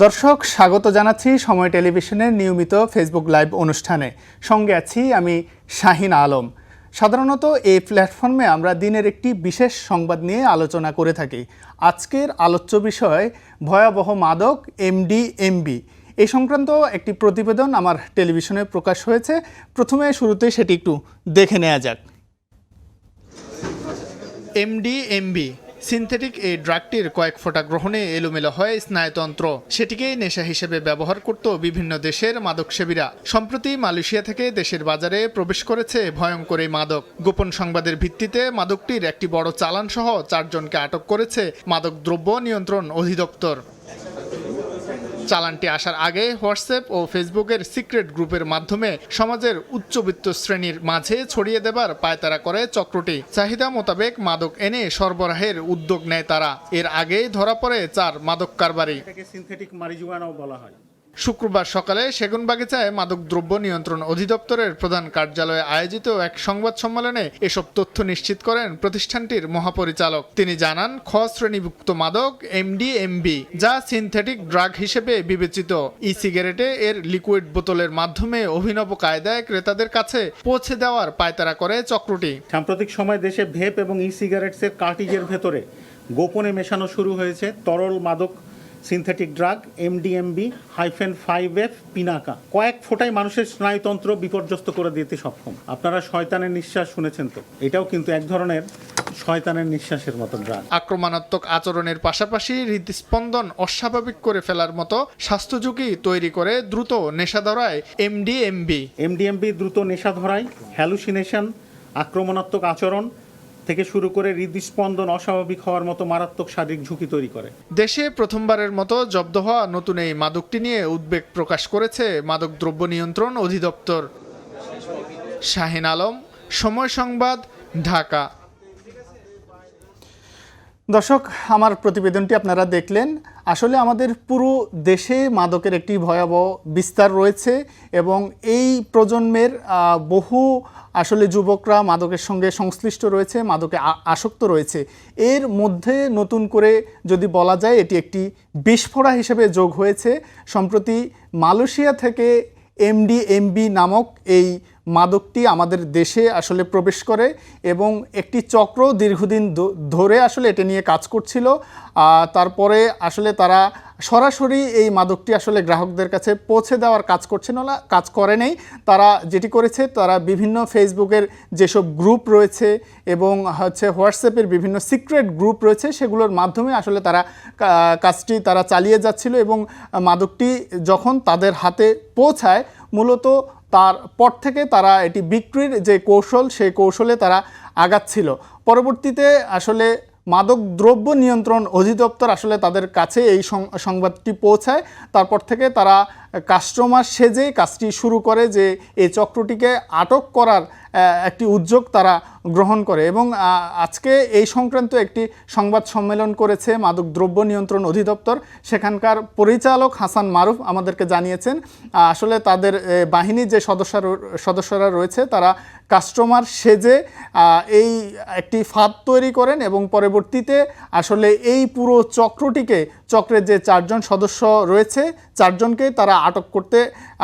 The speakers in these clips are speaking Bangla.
দর্শক স্বাগত জানাচ্ছি সময় টেলিভিশনের নিয়মিত ফেসবুক লাইভ অনুষ্ঠানে। সঙ্গে আছি আমি শাহিন আলম। সাধারণত এই প্ল্যাটফর্মে আমরা দিনের একটি বিশেষ সংবাদ নিয়ে আলোচনা করে থাকি। আজকের আলোচ্য বিষয় ভয়াবহ মাদক এমডিএমবি। এই সংক্রান্ত একটি প্রতিবেদন আমার টেলিভিশনে প্রকাশ হয়েছে। প্রথমে শুরুতে সেটি একটু দেখে নেওয়া যাক। এমডিএমবি সিনথেটিক এই ড্রাগটির কয়েক ফোঁটা গ্রহণে এলোমেলো হয় স্নায়ুতন্ত্র। সেটিকেই নেশা হিসেবে ব্যবহার করত বিভিন্ন দেশের মাদকসেবীরা। সম্প্রতি মালয়েশিয়া থেকে দেশের বাজারে প্রবেশ করেছে ভয়ঙ্কর এই মাদক। গোপন সংবাদের ভিত্তিতে মাদকটির একটি বড় চালান সহ 4 জনকে আটক করেছে মাদক দ্রব্য নিয়ন্ত্রণ অধিদপ্তর। চালানটি আসার আগে হোয়াটসঅ্যাপ ও ফেসবুকের সিক্রেট গ্রুপের মাধ্যমে সমাজের উচ্চবিত্ত শ্রেণীর মাঝে ছড়িয়ে দেবার পায়তারা করে চক্রটি। চাহিদা মোতাবেক মাদক এনে সরবরাহের উদ্যোগ নেয় তারা। এর আগেই ধরা পড়ে 4 মাদক কারবারি। সিনথেটিক মারিজুয়ানাও বলা হয়। শুক্রবার সকালে সেগুনবাগিচায় মাদক দ্রব্য নিয়ন্ত্রণ অধিদপ্তরের প্রধান কার্যালয়ে আয়োজিত এক সংবাদ সম্মেলনে এসব তথ্য নিশ্চিত করেন প্রতিষ্ঠানটির মহাপরিচালক। তিনি জানান, খ শ্রেণীভুক্ত মাদক এমডিএমবি, যা সিনথেটিক ড্রাগ হিসেবে বিবেচিত, ই সিগারেটে এর লিকুইড বোতলের মাধ্যমে অভিনব কায়দায় ক্রেতাদের কাছে পৌঁছে দেওয়ার পায়তারা করে চক্রটি। সাম্প্রতিক সময় দেশে ভেপ এবং ই সিগারেটসের কার্টিজের ভেতরে গোপনে মেশানো শুরু হয়েছে তরল মাদক সিনথেটিক ড্রাগ MDMB-5F পিনাকা। কয়েক ফোঁটায় মানুষের স্নায়ুতন্ত্র বিপর্যস্ত করে দিতে সক্ষম। আপনারা শয়তানের নিঃশ্বাস শুনেছেন তো? এটাও কিন্তু এক ধরনের শয়তানের নিঃশ্বাসের মতো ড্রাগ। আক্রমণাত্মক আচরণের পাশাপাশি হৃদস্পন্দন অস্বাভাবিক করে ফেলার মতো স্বাস্থ্য ঝুঁকি তৈরি করে দ্রুত নেশা ধরায় এমডিএমবি দ্রুত নেশা ধরায়, হ্যালুসিনেশন, আক্রমণাত্মক আচরণ থেকে শুরু করে হৃদস্পন্দন অস্বাভাবিক হওয়ার মতো মারাত্মক শারীরিক ঝুঁকি তৈরি করে। দেশে প্রথমবারের মতো জব্দ হওয়া নতুন এই মাদকটি নিয়ে উদ্বেগ প্রকাশ করেছে মাদক দ্রব্য নিয়ন্ত্রণ অধিদপ্তর। শাহিন আলম, সময় সংবাদ, ঢাকা। দর্শক, আমার প্রতিবেদনটি আপনারা দেখলেন। আসলে আমাদের পুরো দেশে মাদকের একটি ভয়াবহ বিস্তার রয়েছে এবং এই প্রজন্মের বহু আসলে যুবকরা মাদকের সঙ্গে সংশ্লিষ্ট রয়েছে, মাদকে আসক্ত রয়েছে। এর মধ্যে নতুন করে যদি বলা যায়, এটি একটি বিস্ফোরা হিসেবে যোগ হয়েছে। সম্প্রতি মালয়েশিয়া থেকে এমডিএমবি নামক এই মাদকটি আমাদের দেশে আসলে প্রবেশ করে এবং একটি চক্র দীর্ঘদিন ধরে আসলে এটা নিয়ে কাজ করছিল। তারপরে আসলে তারা সরাসরি এই মাদকটি আসলে গ্রাহকদের কাছে পৌঁছে দেওয়ার কাজ করে নেই। তারা যেটি করেছে, তারা বিভিন্ন ফেসবুকের যেসব গ্রুপ রয়েছে এবং হোয়াটসঅ্যাপের বিভিন্ন সিক্রেট গ্রুপ রয়েছে, সেগুলোর মাধ্যমে আসলে কাজটি তারা চালিয়ে যাচ্ছিল এবং মাদকটি যখন তাদের হাতে পৌঁছায়, মূলত তারপর থেকে তারা এটি বিক্রির যে কৌশল, সেই কৌশলে তারা আগাচ্ছিল। পরবর্তীতে আসলে মাদক দ্রব্য নিয়ন্ত্রণ অধিদপ্তর আসলে তাদের কাছে এই সংবাদটি পৌঁছায়। তারপর থেকে তারা কাস্টমার সেজে কাজটি শুরু করে যে এই চক্রটিকে আটক করার একটি উদ্যোগ তারা গ্রহণ করে এবং আজকে এই সংক্রান্ত একটি সংবাদ সম্মেলন করেছে মাদক দ্রব্য নিয়ন্ত্রণ অধিদপ্তর। সেখানকার পরিচালক হাসান মারুফ আমাদেরকে জানিয়েছেন, আসলে তাদের বাহিনীর যে সদস্যরা রয়েছে, তারা কাস্টমার সেজে এই একটি ফাঁদ তৈরি করেন এবং পরবর্তীতে আসলে এই পুরো চক্রের যে 4 জন সদস্য রয়েছে, 4 জনকে তারা আটক করতে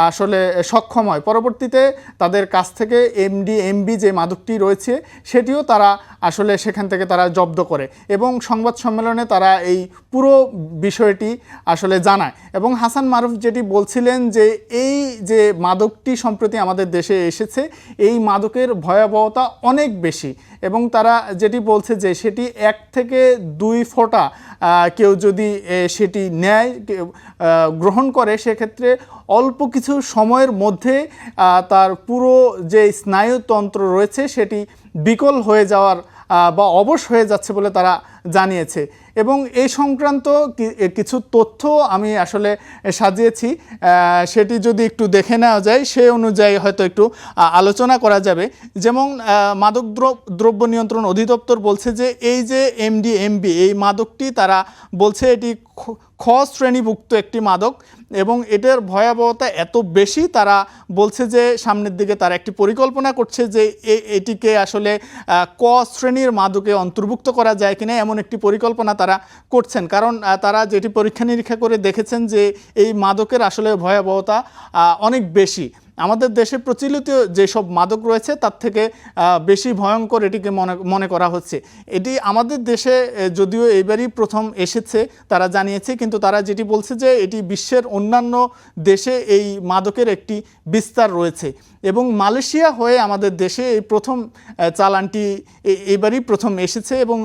আসলে সক্ষম হয়। পরবর্তীতে তাদের কাছ থেকে এমডিএমবি যে মাদকটি রয়েছে, সেটিও তারা আসলে সেখান থেকে তারা জব্দ করে এবং সংবাদ সম্মেলনে তারা এই পুরো বিষয়টি আসলে জানায়। এবং হাসান মারুফ যেটি বলছিলেন যে এই যে মাদকটি সম্প্রতি আমাদের দেশে এসেছে, এই মাদকের ভয়াবহতা অনেক বেশি এবং তারা যেটি বলছে যে সেটি 1 থেকে 2 ফোঁটা কেউ যদি সেটি নেয়, গ্রহণ করে, সেক্ষেত্রে অল্প কিছু সময়ের মধ্যে তার পুরো যে স্নায়ুতন্ত্র রয়েছে সেটি বিকল হয়ে যাওয়ার বা অবশ হয়ে যাচ্ছে বলে তারা জানিয়েছে। এবং এই সংক্রান্ত কিছু তথ্য আমি আসলে সাজিয়েছি, সেটি যদি একটু দেখে নেওয়া যায়, সেই অনুযায়ী হয়তো একটু আলোচনা করা যাবে। যেমন মাদক দ্রব্য নিয়ন্ত্রণ অধিদপ্তর বলছে যে এই যে এমডিএমবি, এই মাদকটি তারা বলছে এটি খ শ্রেণীভুক্ত একটি মাদক এবং এটার ভয়াবহতা এত বেশি, তারা বলছে যে সামনের দিকে তারা একটি পরিকল্পনা করছে যে এটিকে আসলে ক শ্রেণীর মাদকে অন্তর্ভুক্ত করা যায় কিনা, এমন এমন একটি পরিকল্পনা তারা করছেন, কারণ তারা যেটি পরীক্ষা নিরীক্ষা করে দেখেছেন যে এই মাদকের আসলে ভয়াবহতা অনেক বেশি। আমাদের দেশে প্রচলিত যেসব মাদক রয়েছে তার থেকে বেশি ভয়ঙ্কর এটিকে মনে করা হচ্ছে। এটি আমাদের দেশে যদিও এইবারই প্রথম এসেছে তারা জানিয়েছে, কিন্তু তারা যেটি বলছে যে এটি বিশ্বের অন্যান্য দেশে এই মাদকের একটি বিস্তার রয়েছে এবং মালয়েশিয়া হয়ে আমাদের দেশে এই প্রথম চালানটি এবারই প্রথম এসেছে এবং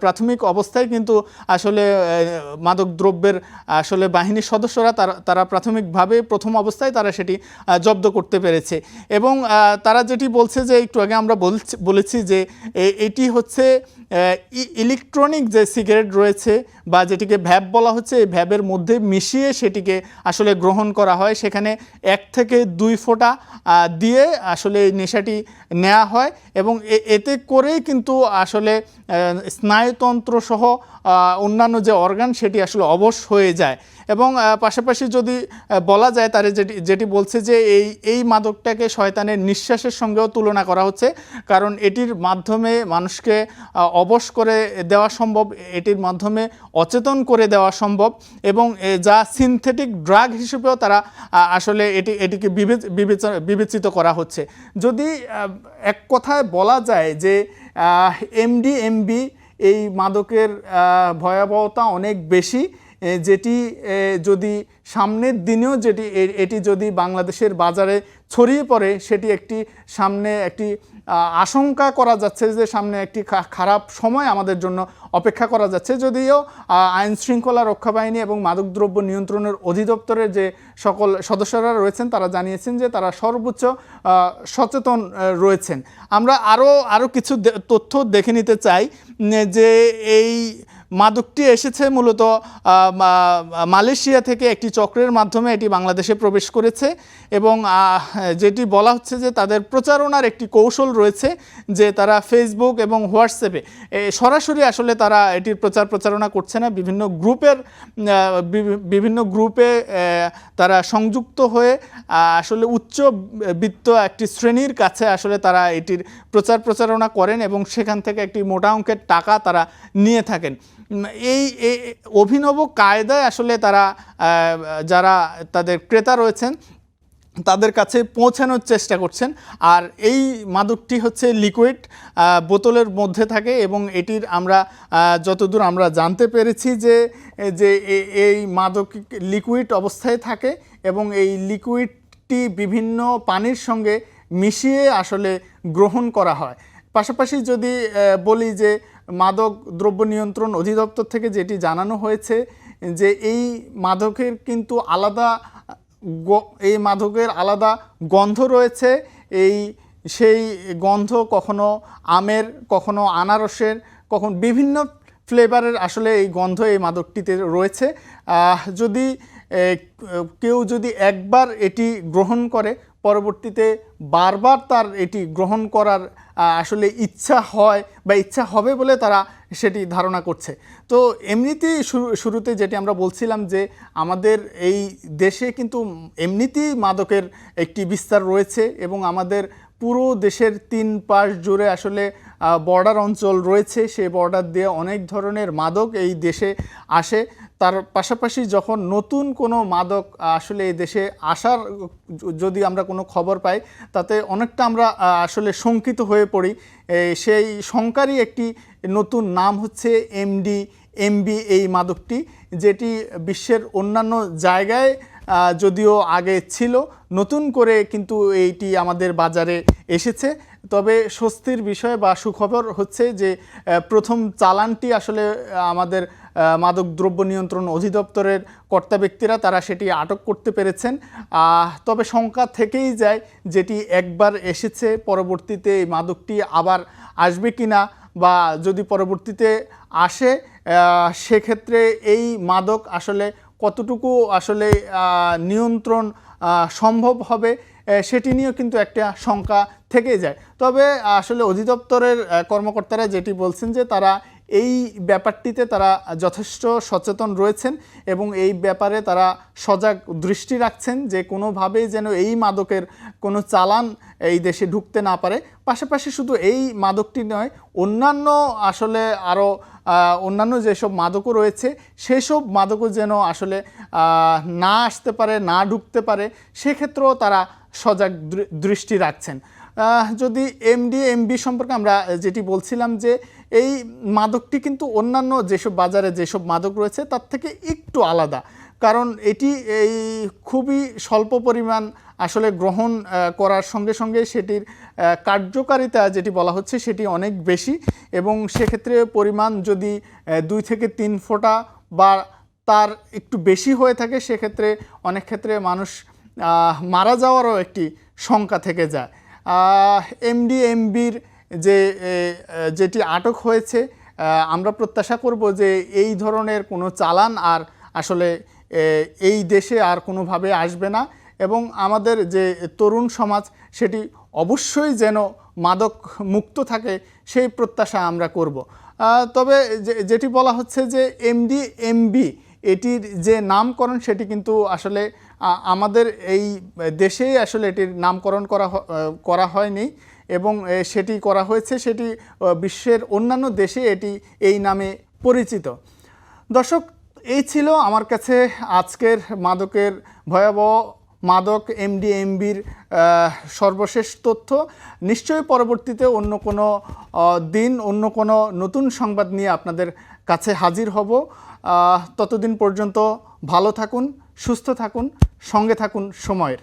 প্রাথমিক অবস্থায় কিন্তু আসলে মাদক দ্রব্যের আসলে বাহিনীর সদস্যরা তারা প্রাথমিকভাবে প্রথম অবস্থায় তারা সেটি জব্দ করতে পেরেছে এবং তারা যেটি বলছে যে একটু আগে আমরা বলেছি যে এটি হচ্ছে ইলেকট্রনিক যে সিগারেট রয়েছে বা যেটিকে ভ্যাপ বলা হচ্ছে, এই ভ্যাপের মধ্যে মিশিয়ে সেটিকে আসলে গ্রহণ করা হয়। সেখানে 1 থেকে 2 ফোঁটা দিয়ে আসলে এই নেশাটি নেওয়া হয় এবং এতে করেই কিন্তু আসলে স্নায়ুতন্ত্র সহ অন্যান্য যে অর্গান সেটি আসলে অবশ হয়ে যায়। এবং পাশাপাশি যদি বলা যায় তারা যেটি বলছে যে এই মাদকটাকে শয়তানের নিঃশ্বাসের সঙ্গেও তুলনা করা হচ্ছে, কারণ এটির মাধ্যমে মানুষকে অবশ করে দেওয়া সম্ভব, এটির মাধ্যমে অচেতন করে দেওয়া সম্ভব এবং যা সিনথেটিক ড্রাগ হিসেবেও তারা আসলে এটিকে বিবেচিত করা হচ্ছে। যদি এক কথায় বলা যায় যে এমডিএমবি এই মাদকের ভয়াবহতা অনেক বেশি, যেটি যদি সামনের দিনেও এটি যদি বাংলাদেশের বাজারে ছড়িয়ে পড়ে সেটি সামনে একটি আশঙ্কা করা যাচ্ছে যে সামনে একটি খারাপ সময় আমাদের জন্য অপেক্ষা করা যাচ্ছে। যদিও আইন শৃঙ্খলা রক্ষা বাহিনী এবং মাদকদ্রব্য নিয়ন্ত্রণের অধিদপ্তরের যে সকল সদস্যরা রয়েছেন তারা জানিয়েছেন যে তারা সর্বোচ্চ সচেতন রয়েছেন। আমরা আরও কিছু তথ্য দেখে নিতে চাই যে এই মাদকটি এসেছে মূলত মালয়েশিয়া থেকে একটি চক্রের মাধ্যমে এটি বাংলাদেশে প্রবেশ করেছে এবং যেটি বলা হচ্ছে যে তাদের প্রচারণার একটি কৌশল রয়েছে যে তারা ফেসবুক এবং হোয়াটসঅ্যাপে সরাসরি আসলে তারা এটির প্রচারণা করছে না, বিভিন্ন গ্রুপে তারা সংযুক্ত হয়ে আসলে উচ্চবিত্ত একটি শ্রেণীর কাছে আসলে তারা এটির প্রচারণা করেন এবং সেখান থেকে একটি মোটা অঙ্কের টাকা তারা নিয়ে থাকেন। এই অভিনব কায়দায় আসলে তারা যারা তাদের ক্রেতা রয়েছেন তাদের কাছে পৌঁছানোর চেষ্টা করছেন। আর এই মাদকটি হচ্ছে লিকুইড বোতলের মধ্যে থাকে এবং এটির আমরা যতদূর আমরা জানতে পেরেছি যে এই মাদক লিকুইড অবস্থায় থাকে এবং এই লিকুইডটি বিভিন্ন পানির সঙ্গে মিশিয়ে আসলে গ্রহণ করা হয়। পাশাপাশি যদি বলি যে মাদক দ্রব্য নিয়ন্ত্রণ অধিদপ্তর থেকে যেটি জানানো হয়েছে যে এই মাদকের কিন্তু আলাদা গন্ধ রয়েছে। সেই গন্ধ কখনো আমের, কখনো আনারসের, কখনো বিভিন্ন ফ্লেভারের আসলে এই গন্ধ এই মাদকটিতে রয়েছে। যদি কেউ একবার এটি গ্রহণ করে পরবর্তীতে বারবার তার এটি গ্রহণ করার আসলে ইচ্ছা হয় বা ইচ্ছা হবে বলে তারা সেটি ধারণা করছে। তো এমনিতেই শুরুতে যেটি আমরা বলছিলাম যে আমাদের এই দেশে কিন্তু এমনিতেই মাদকের একটি বিস্তার রয়েছে এবং আমাদের পুরো দেশের 3 পাশ জুড়ে আসলে বর্ডার অঞ্চল রয়েছে। সেই বর্ডার দিয়ে অনেক ধরনের মাদক এই দেশে আসে। তার পাশাপাশি যখন নতুন কোনো মাদক আসলে এই দেশে আসার যদি আমরা কোনো খবর পাই তাতে অনেকটা আমরা আসলে শঙ্কিত হয়ে পড়ি। সেই শঙ্কারই একটি নতুন নাম হচ্ছে এমডি এই মাদকটি, যেটি বিশ্বের অন্যান্য জায়গায় যদিও আগে ছিল, নতুন করে কিন্তু এইটি আমাদের বাজারে এসেছে। তবে স্বস্তির বিষয় বা সুখবর হচ্ছে যে প্রথম চালানটি আসলে আমাদের মাদক দ্রব্য নিয়ন্ত্রণ অধিদপ্তরের কর্তা ব্যক্তিরা তারা সেটি আটক করতে পেরেছেন। তবে শঙ্কা থেকেই যায় যেটি একবার এসেছে পরবর্তীতে এই মাদকটি আবার আসবে কিনা, বা যদি পরবর্তীতে আসে সেক্ষেত্রে এই মাদক আসলে কতটুকু আসলে নিয়ন্ত্রণ সম্ভব হবে সেটি নিয়েও কিন্তু একটা শঙ্কা থেকে যায়। তবে আসলে অধিদপ্তরের কর্মকর্তারা যেটি বলছেন যে তারা এই ব্যাপারটিতে তারা যথেষ্ট সচেতন রয়েছেন এবং এই ব্যাপারে তারা সজাগ দৃষ্টি রাখছেন যে কোনোভাবেই যেন এই মাদকের কোনো চালান এই দেশে ঢুকতে না পারে। পাশাপাশি শুধু এই মাদকটি নয়, অন্যান্য আসলে আরও অন্যান্য যেসব মাদকও রয়েছে সেই সব মাদকও যেন আসলে না আসতে পারে, না ঢুকতে পারে, সেক্ষেত্রেও তারা সজাগ দৃষ্টি রাখছেন। যদি এমডি সম্পর্কে আমরা যেটি বলছিলাম যে এই মাদকটি কিন্তু অন্যান্য যেসব বাজারে যেসব মাদক রয়েছে তার থেকে একটু আলাদা, কারণ এটি এই খুবই স্বল্প পরিমাণ আসলে গ্রহণ করার সঙ্গে সঙ্গে সেটির কার্যকারিতা যেটি বলা হচ্ছে সেটি অনেক বেশি, এবং সেক্ষেত্রে পরিমাণ যদি 2 থেকে 3 ফোঁটা বা তার একটু বেশি হয়ে থাকে সেক্ষেত্রে অনেক ক্ষেত্রে মানুষ মারা যাওয়ারও একটি শঙ্কা থেকে যায়। এমডিএমবির যেটি আটক হয়েছে, আমরা প্রত্যাশা করব যে এই ধরনের কোনো চালান আর আসলে এই দেশে আর কোনোভাবে আসবে না, এবং আমাদের যে তরুণ সমাজ সেটি অবশ্যই যেন মাদক মুক্ত থাকে সেই প্রত্যাশা আমরা করব। তবে যেটি বলা হচ্ছে যে এমডি এটির যে নামকরণ সেটি কিন্তু আসলে আমাদের এই দেশেই আসলে এটির নামকরণ করা হয়নি, এবং সেটি করা হয়েছে সেটি বিশ্বের অন্যান্য দেশে এটি এই নামে পরিচিত। দর্শক, এই ছিল আমার কাছে আজকের মাদকের ভয়াবহ মাদক এমডিএমবির সর্বশেষ তথ্য। নিশ্চয়ই পরবর্তীতে অন্য কোনো দিন অন্য কোনো নতুন সংবাদ নিয়ে আপনাদের কাছে হাজির হব। ততদিন পর্যন্ত ভালো থাকুন, সুস্থ থাকুন, সঙ্গে থাকুন সময়ের।